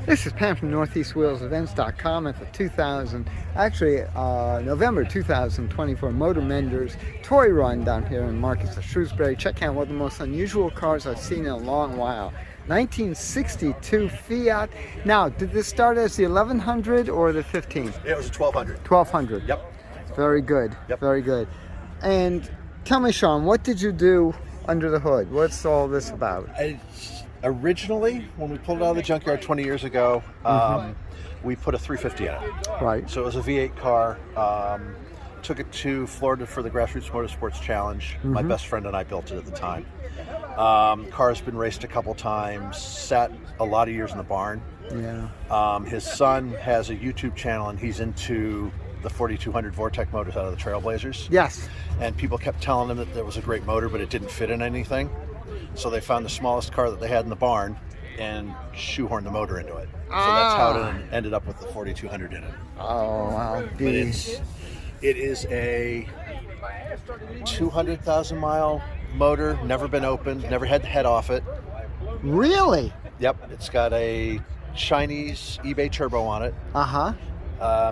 This is Pam from NortheastWheelsEvents.com at the November 2024 Motor Menders Toy Run down here in Marcus of Shrewsbury. Check out one of the most unusual cars I've seen in a long while. 1962 Fiat. Now, did this start as the 1100 or the 15? It was a 1200. 1200. Yep. Very good. Yep. Very good. And tell me, Sean, what did you do under the hood? What's all this about? Originally, when we pulled it out of the junkyard 20 years ago, we put a 350 in it. Right. So it was a V8 car. Took it to Florida for the Grassroots Motorsports Challenge. My best friend and I built it at the time. Car's been raced a couple times, sat a lot of years in the barn. Yeah. His son has a YouTube channel and he's into the 4200 Vortec motors out of the Trailblazers. Yes. And people kept telling him that there was a great motor, but it didn't fit in anything. So they found the smallest car that they had in the barn and shoehorned the motor into it. So that's how it ended up with the 4200 in it. Oh, wow. But it is a 200,000 mile motor, never been opened, never had the head off it. Really? Yep, it's got a Chinese eBay turbo on it.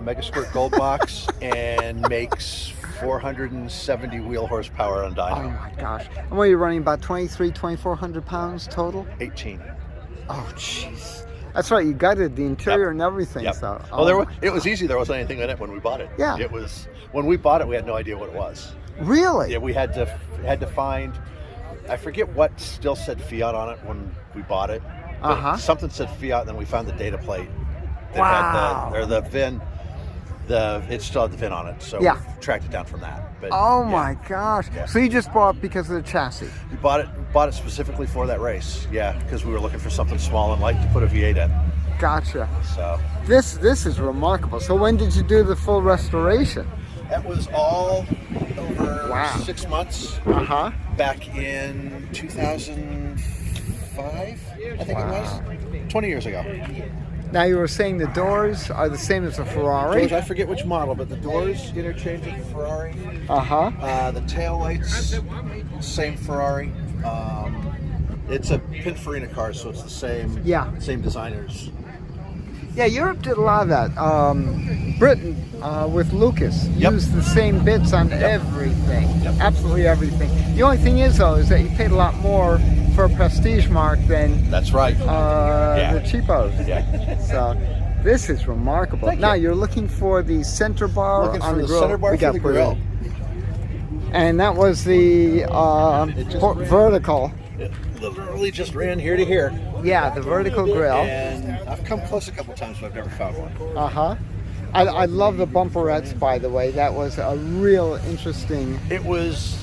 Mega Squirt Gold Box, and makes 470 wheel horsepower on dyno. Oh my gosh. And what are you running, about 2,400 pounds total? 18. Oh, jeez. That's right, you gutted the interior and everything. Yep. So, Well, it was easy. There wasn't anything in it when we bought it. Yeah. It was, when we bought it, we had no idea what it was. Really? Yeah, we had to find, I forget what still said Fiat on it when we bought it. Something said Fiat, and then we found the data plate that had the VIN. It still had the VIN on it, so we tracked it down from that. But, my gosh. Yeah. So you just bought it because of the chassis? We bought it specifically for that race, because we were looking for something small and light to put a V8 in. Gotcha. So this is remarkable. So when did you do the full restoration? That was all over 6 months. Back in 2005, I think it was. 20 years ago. Now, you were saying the doors are the same as a Ferrari? George, I forget which model, but the doors interchange with the Ferrari. The tail lights, same Ferrari. It's a Pininfarina car, so it's the same. Same designers. Yeah, Europe did a lot of that. Britain, with Lucas, used the same bits on everything. Absolutely everything. The only thing is, though, is that you paid a lot more for a prestige mark than the cheapos. So this is remarkable. Now you're looking for the center bar on the grill. Center bar for the grill. And that was the vertical. It literally just ran here to here. Yeah, the vertical grill. And I've come close a couple times, but I've never found one. I love the bumperettes, by the way. That was a real interesting. It was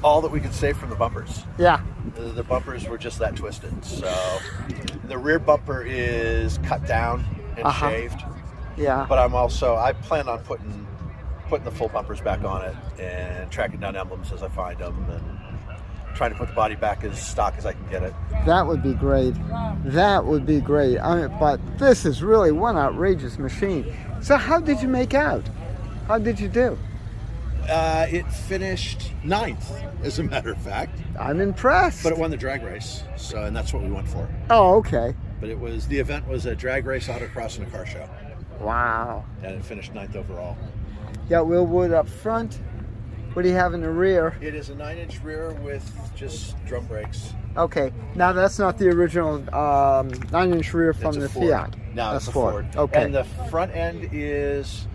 all that we could say from the bumpers. Yeah. The bumpers were just that twisted. So the rear bumper is cut down and shaved. Yeah. But I plan on putting the full bumpers back on it and tracking down emblems as I find them and trying to put the body back as stock as I can get it. That would be great. That would be great. But this is really one outrageous machine. So how did you make out? How did you do? It finished 9th, as a matter of fact. I'm impressed. But it won the drag race, and that's what we went for. Oh, okay. But the event was a drag race, autocross, and a car show. Wow. And it finished 9th overall. Yeah, wheel wood up front. What do you have in the rear? It is a 9-inch rear with just drum brakes. Okay. Now that's not the original 9-inch rear from the Fiat. No, that's it's a Ford. Okay. And the front end is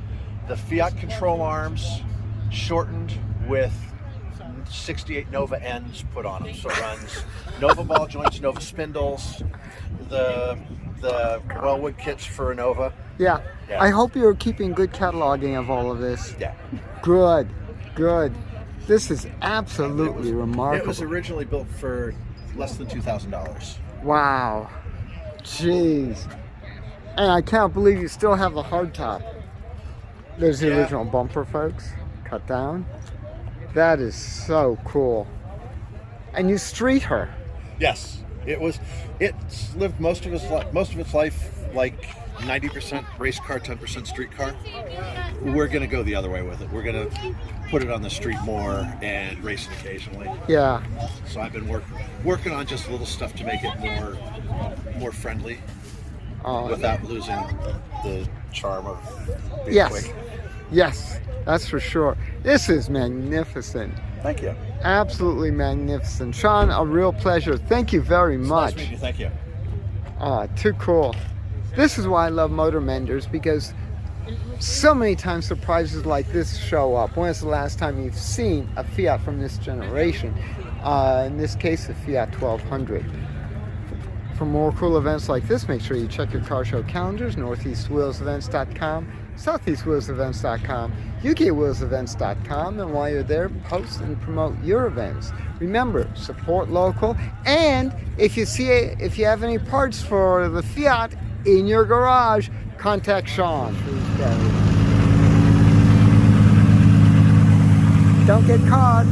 the Fiat control arms shortened with 68 Nova ends put on them. So it runs Nova ball joints, Nova spindles, the Wellwood kits for a Nova. Yeah. I hope you're keeping good cataloging of all of this. Yeah. Good. This is absolutely remarkable. It was originally built for less than $2,000. Wow. Jeez. And I can't believe you still have the hardtop. There's the original bumper, folks. Cut down. That is so cool. And you street her. Yes. It's lived most of its life like 90% race car, 10% street car. We're going to go the other way with it. We're going to put it on the street more and race it occasionally. Yeah. So I've been working on just little stuff to make it more friendly. without losing the charm of being Yes, quick. yes, that's for sure. This is magnificent. Thank you. Absolutely magnificent. Sean, a real pleasure. Thank you very It's much. nice meeting you. Thank you. Too cool. This is why I love Motor Menders, because so many times surprises like this show up. When is the last time you've seen a Fiat from this generation? In this case, the Fiat 1200. For more cool events like this, make sure you check your car show calendars, northeastwheelsevents.com, southeastwheelsevents.com, ukwheelsevents.com, and while you're there, post and promote your events. Remember, support local, and if you have any parts for the Fiat in your garage, contact Sean. Don't get caught.